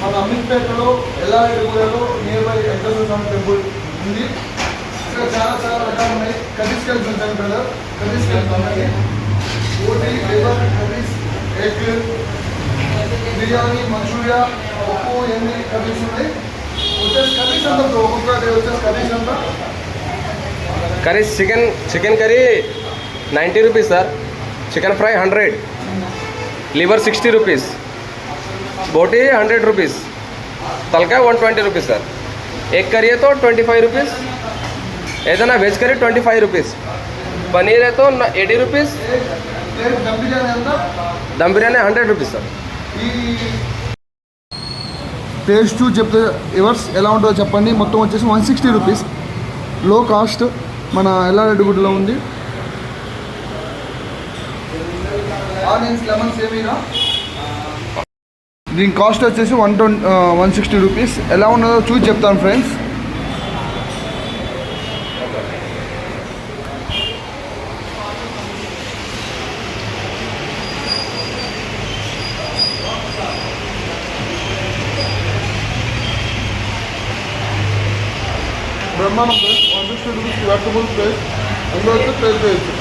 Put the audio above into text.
మన అమీర్పేటలో ఎల్లారెడ్డిగూడలో nearby Venkateswara Swamy temple ఉంది. ఇక్కడ చాలా చాలా రకాలు ఉన్నాయి. కర్రీస్ కలిసి ఉంటాయి బ్రదర్. కర్రీస్ కలిసి ఉన్నాయి. OT labour curries, egg, biryani, manchuria, పప్పు, ఎన్ని కర్రీస్ ఉన్నాయి. వచ్చేసి కర్రీస్ అంతా ఒక్కొక్కటి వచ్చేసి కర్రీస్ అంతా curry chicken curry 90 rupees sir. Chicken fry 100, liver 60 rupees, బోటీ 100 రూపీస్, తలకాయ 120 రూపీస్ సార్. ఎగ్ కర్రీ అయితే 25 రూపీస్, ఏదైనా వెజ్ కర్రీ 25 రూపీస్, పనీర్ అయితే 80 rupees, dum biryani 100 rupees sir. ఈ టేస్ట్ చెప్తే ఎవర్స్ ఎలా ఉంటుందో చెప్పండి. మొత్తం వచ్చేసి 160 రూపీస్, లో కాస్ట్, మన ఎల్లారెడ్డిగూడలో ఉంది. ఆనియన్స్, లెమన్స్ ఏమైనా దీని కాస్ట్ వచ్చేసి 160 రూపీస్. ఎలా ఉన్నదో చూసి చెప్తాను ఫ్రెండ్స్. బ్రహ్మాండం ప్లేస్, 160 రూపీస్ వర్కబుల్ ప్లేస్. అందులో వచ్చి ప్లేస్ చేయొచ్చు.